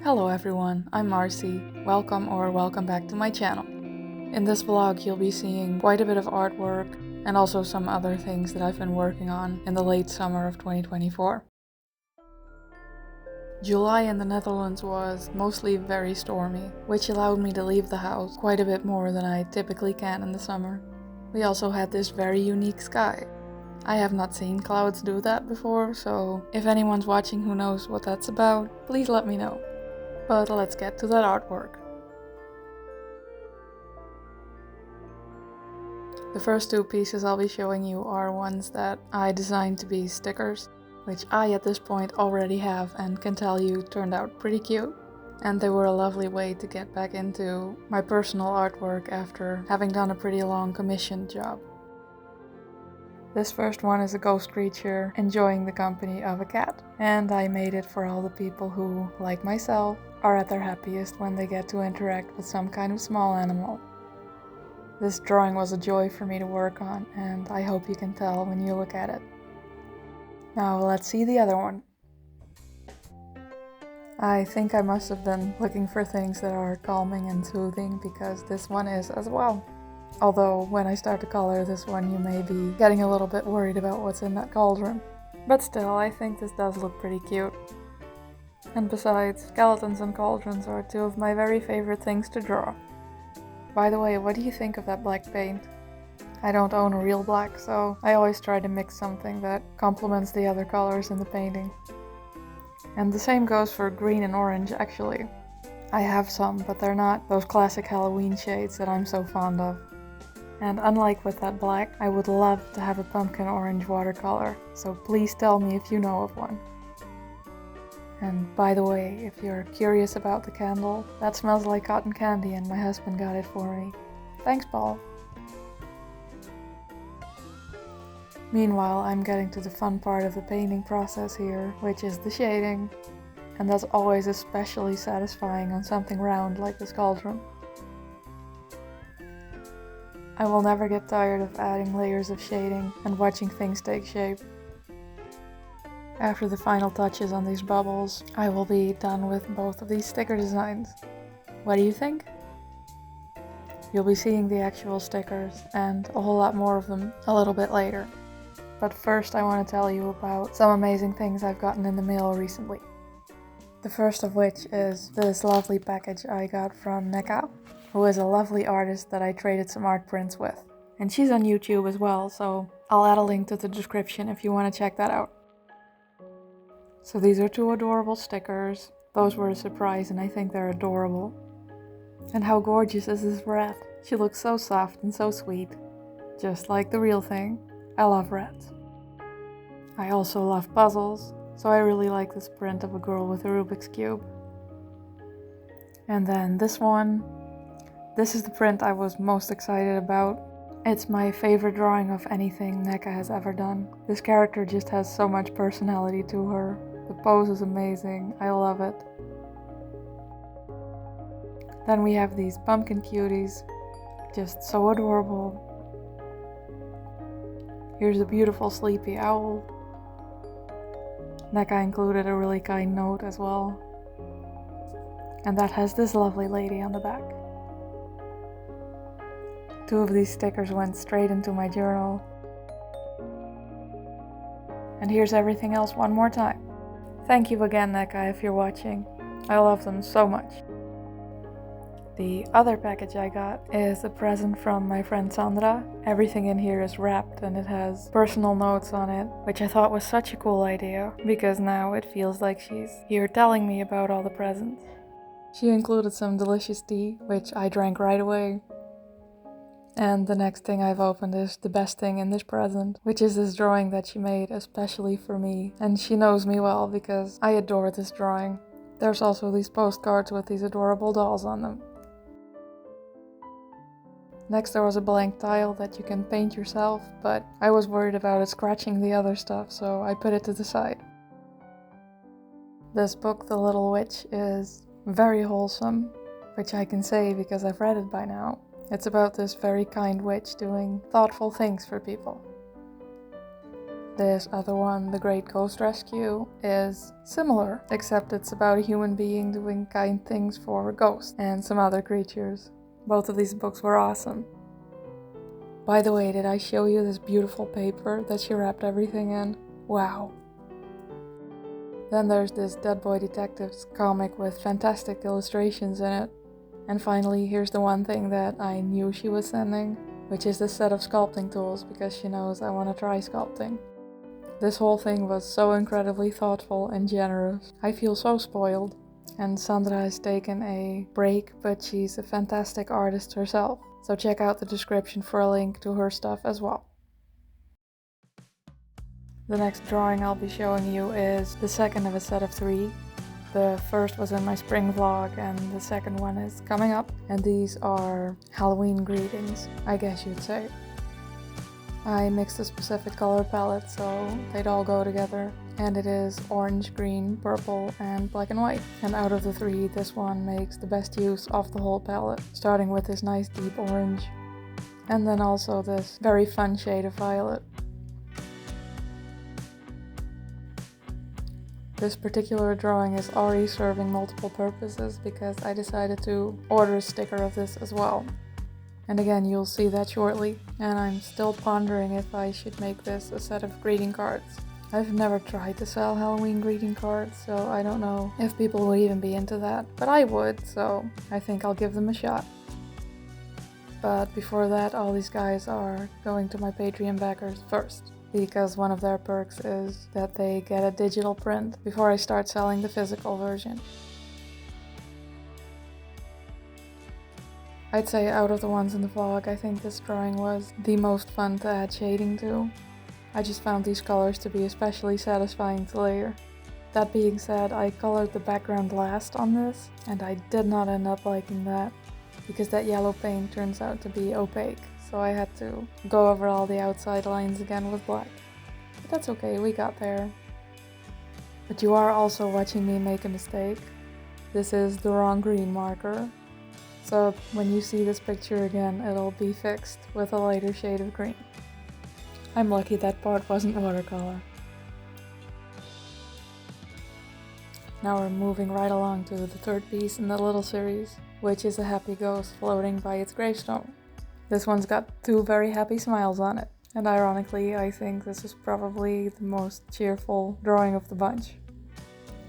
Hello everyone, I'm Marcy. Welcome back to my channel. In this vlog you'll be seeing quite a bit of artwork and also some other things that I've been working on in the late summer of 2024. July in the Netherlands was mostly very stormy, which allowed me to leave the house quite a bit more than I typically can in the summer. We also had this very unique sky. I have not seen clouds do that before, so if anyone's watching who knows what that's about, please let me know. But let's get to that artwork. The first two pieces I'll be showing you are ones that I designed to be stickers, which I at this point already have and can tell you turned out pretty cute. And they were a lovely way to get back into my personal artwork after having done a pretty long commission job. This first one is a ghost creature enjoying the company of a cat, and I made it for all the people who, like myself, are at their happiest when they get to interact with some kind of small animal. This drawing was a joy for me to work on, and I hope you can tell when you look at it. Now let's see the other one. I think I must have been looking for things that are calming and soothing because this one is as well. Although when I start to color this one you may be getting a little bit worried about what's in that cauldron. But still, I think this does look pretty cute. And besides, skeletons and cauldrons are two of my very favorite things to draw. By the way, what do you think of that black paint? I don't own a real black, so I always try to mix something that complements the other colors in the painting. And the same goes for green and orange actually. I have some, but they're not those classic Halloween shades that I'm so fond of. And unlike with that black, I would love to have a pumpkin orange watercolor, so please tell me if you know of one. And by the way, if you're curious about the candle, that smells like cotton candy and my husband got it for me. Thanks, Paul. Meanwhile, I'm getting to the fun part of the painting process here, which is the shading. And that's always especially satisfying on something round like this cauldron. I will never get tired of adding layers of shading and watching things take shape. After the final touches on these bubbles, I will be done with both of these sticker designs. What do you think? You'll be seeing the actual stickers and a whole lot more of them a little bit later. But first I want to tell you about some amazing things I've gotten in the mail recently. The first of which is this lovely package I got from Neka, who is a lovely artist that I traded some art prints with. And she's on YouTube as well, so I'll add a link to the description if you want to check that out. So these are two adorable stickers. Those were a surprise and I think they're adorable. And how gorgeous is this rat? She looks so soft and so sweet. Just like the real thing. I love rats. I also love puzzles, so I really like this print of a girl with a Rubik's Cube. And then this one. This is the print I was most excited about. It's my favorite drawing of anything Neka has ever done. This character just has so much personality to her. The pose is amazing, I love it. Then we have these pumpkin cuties, just so adorable. Here's a beautiful sleepy owl. Neka included a really kind note as well. And that has this lovely lady on the back. Two of these stickers went straight into my journal. And here's everything else one more time. Thank you again, Neka, if you're watching. I love them so much. The other package I got is a present from my friend Sandra. Everything in here is wrapped and it has personal notes on it, which I thought was such a cool idea, because now it feels like she's here telling me about all the presents. She included some delicious tea, which I drank right away. And the next thing I've opened is the best thing in this present, which is this drawing that she made especially for me. And she knows me well because I adore this drawing. There's also these postcards with these adorable dolls on them. Next there was a blank tile that you can paint yourself, but I was worried about it scratching the other stuff, so I put it to the side. This book, The Little Witch, is very wholesome, which I can say because I've read it by now. It's about this very kind witch doing thoughtful things for people. This other one, The Great Ghost Rescue, is similar, except it's about a human being doing kind things for ghosts and some other creatures. Both of these books were awesome. By the way, did I show you this beautiful paper that she wrapped everything in? Wow. Then there's this Dead Boy Detectives comic with fantastic illustrations in it. And finally, here's the one thing that I knew she was sending, which is this set of sculpting tools, because she knows I want to try sculpting. This whole thing was so incredibly thoughtful and generous. I feel so spoiled. And Sandra has taken a break, but she's a fantastic artist herself. So check out the description for a link to her stuff as well. The next drawing I'll be showing you is the second of a set of 3. The first was in my spring vlog and the second one is coming up. And these are Halloween greetings, I guess you'd say. I mixed a specific color palette so they'd all go together, and it is orange, green, purple, and black and white. And out of the 3, this one makes the best use of the whole palette, starting with this nice deep orange, and then also this very fun shade of violet. This particular drawing is already serving multiple purposes because I decided to order a sticker of this as well. And again, you'll see that shortly. And I'm still pondering if I should make this a set of greeting cards. I've never tried to sell Halloween greeting cards, so I don't know if people would even be into that. But I would, so I think I'll give them a shot. But before that, all these guys are going to my Patreon backers first, because one of their perks is that they get a digital print before I start selling the physical version. I'd say out of the ones in the vlog, I think this drawing was the most fun to add shading to. I just found these colors to be especially satisfying to layer. That being said, I colored the background last on this, and I did not end up liking that, because that yellow paint turns out to be opaque, so I had to go over all the outside lines again with black. But that's okay, we got there. But you are also watching me make a mistake. This is the wrong green marker. So when you see this picture again, it'll be fixed with a lighter shade of green. I'm lucky that part wasn't watercolor. Now we're moving right along to the third piece in the little series, which is a happy ghost floating by its gravestone. This one's got 2 very happy smiles on it, and ironically I think this is probably the most cheerful drawing of the bunch.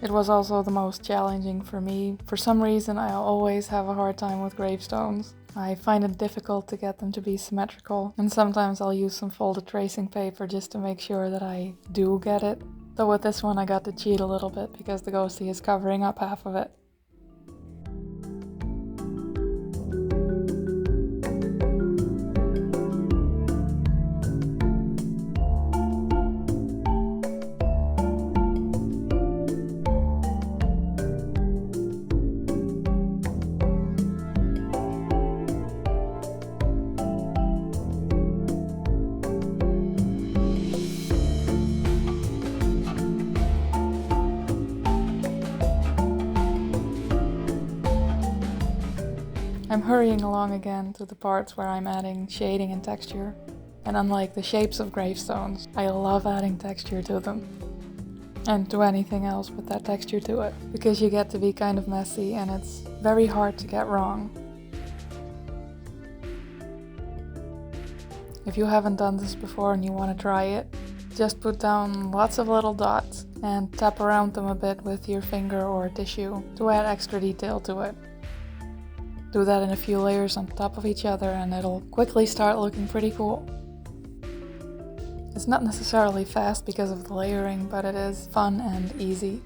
It was also the most challenging for me. For some reason, I always have a hard time with gravestones. I find it difficult to get them to be symmetrical, and sometimes I'll use some folded tracing paper just to make sure that I do get it. Though with this one I got to cheat a little bit because the ghostie is covering up half of it. I'm hurrying along again to the parts where I'm adding shading and texture. And unlike the shapes of gravestones, I love adding texture to them. And to anything else with that texture to it. Because you get to be kind of messy and it's very hard to get wrong. If you haven't done this before and you want to try it, just put down lots of little dots and tap around them a bit with your finger or tissue to add extra detail to it. Do that in a few layers on top of each other and it'll quickly start looking pretty cool. It's not necessarily fast because of the layering, but it is fun and easy.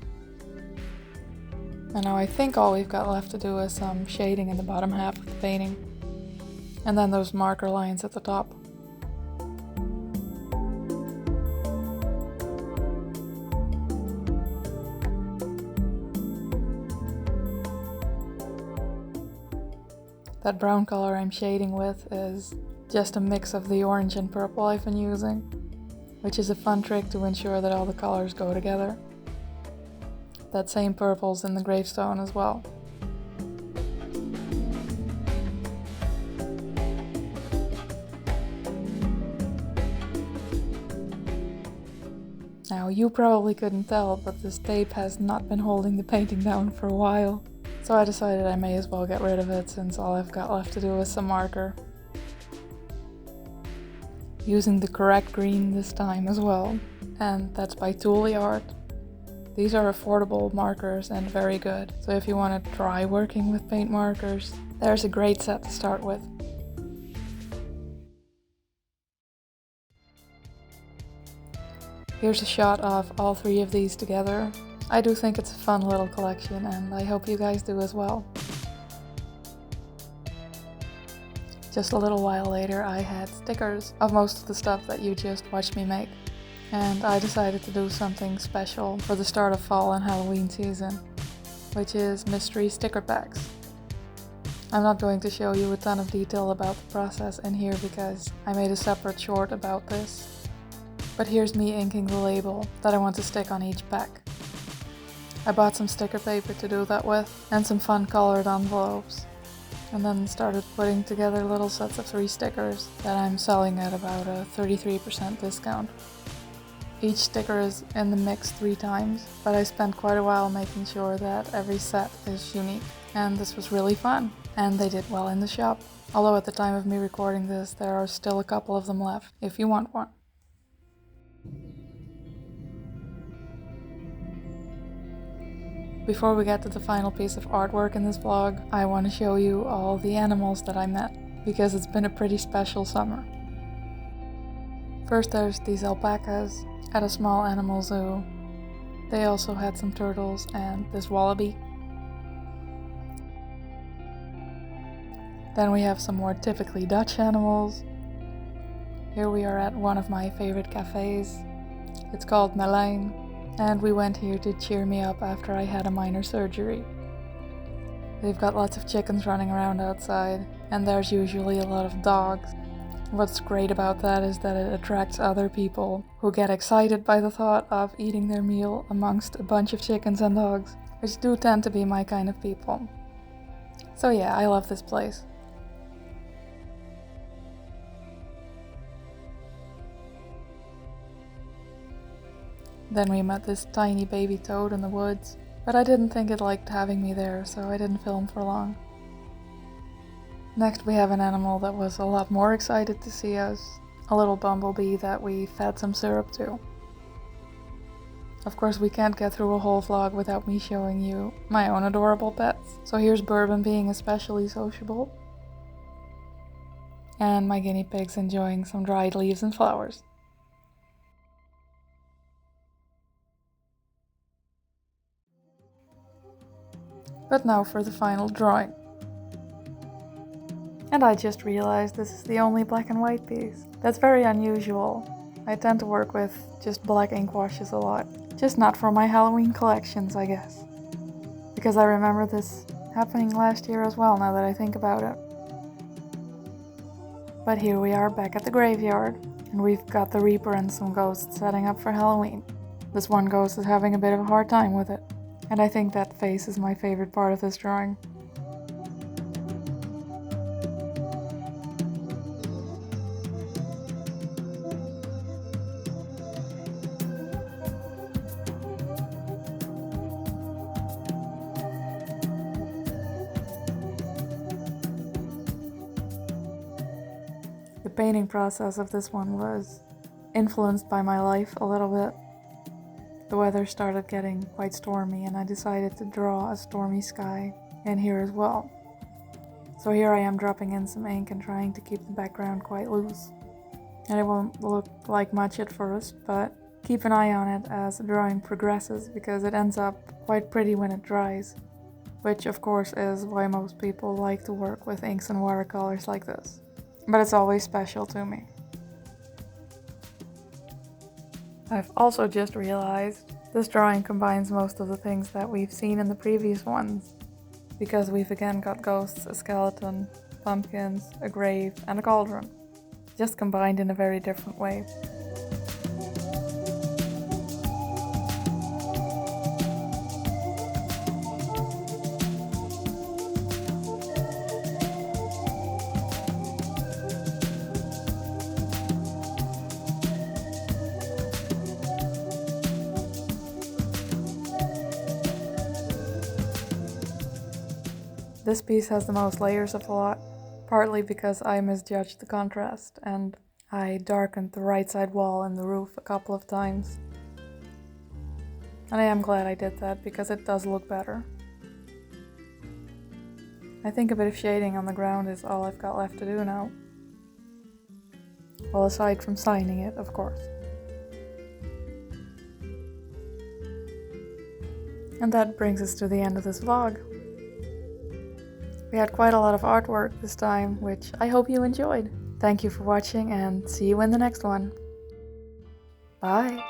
And now I think all we've got left to do is some shading in the bottom half of the painting. And then those marker lines at the top. That brown color I'm shading with is just a mix of the orange and purple I've been using, which is a fun trick to ensure that all the colors go together. That same purple's in the gravestone as well. Now, you probably couldn't tell, but this tape has not been holding the painting down for a while. So I decided I may as well get rid of it since all I've got left to do is some marker. Using the correct green this time as well, and that's by Tooly Art. These are affordable markers and very good, so if you want to try working with paint markers, there's a great set to start with. Here's a shot of all three of these together. I do think it's a fun little collection and I hope you guys do as well. Just a little while later I had stickers of most of the stuff that you just watched me make. And I decided to do something special for the start of fall and Halloween season, which is mystery sticker packs. I'm not going to show you a ton of detail about the process in here because I made a separate short about this. But here's me inking the label that I want to stick on each pack. I bought some sticker paper to do that with and some fun colored envelopes. And then started putting together little sets of 3 stickers that I'm selling at about a 33% discount. Each sticker is in the mix 3 times, but I spent quite a while making sure that every set is unique. And this was really fun, and they did well in the shop. Although at the time of me recording this, there are still a couple of them left, if you want one. Before we get to the final piece of artwork in this vlog, I want to show you all the animals that I met, because it's been a pretty special summer. First there's these alpacas at a small animal zoo. They also had some turtles and this wallaby. Then we have some more typically Dutch animals. Here we are at one of my favorite cafes. It's called Merlijn, and we went here to cheer me up after I had a minor surgery. They've got lots of chickens running around outside, and there's usually a lot of dogs. What's great about that is that it attracts other people who get excited by the thought of eating their meal amongst a bunch of chickens and dogs, which do tend to be my kind of people. So yeah, I love this place. Then we met this tiny baby toad in the woods, but I didn't think it liked having me there, so I didn't film for long. Next we have an animal that was a lot more excited to see us, a little bumblebee that we fed some syrup to. Of course we can't get through a whole vlog without me showing you my own adorable pets, so here's Bourbon being especially sociable, and my guinea pigs enjoying some dried leaves and flowers. But now for the final drawing. And I just realized this is the only black and white piece. That's very unusual. I tend to work with just black ink washes a lot. Just not for my Halloween collections, I guess. Because I remember this happening last year as well, now that I think about it. But here we are back at the graveyard, and we've got the Reaper and some ghosts setting up for Halloween. This one ghost is having a bit of a hard time with it. And I think that face is my favorite part of this drawing. The painting process of this one was influenced by my life a little bit. The weather started getting quite stormy and I decided to draw a stormy sky in here as well. So here I am dropping in some ink and trying to keep the background quite loose. And it won't look like much at first, but keep an eye on it as the drawing progresses because it ends up quite pretty when it dries. Which of course is why most people like to work with inks and watercolors like this. But it's always special to me. I've also just realized this drawing combines most of the things that we've seen in the previous ones, because we've again got ghosts, a skeleton, pumpkins, a grave, and a cauldron, just combined in a very different way. This piece has the most layers of the lot, partly because I misjudged the contrast and I darkened the right side wall and the roof a couple of times. And I am glad I did that because it does look better. I think a bit of shading on the ground is all I've got left to do now. Well, aside from signing it, of course. And that brings us to the end of this vlog. We had quite a lot of artwork this time, which I hope you enjoyed. Thank you for watching and see you in the next one. Bye!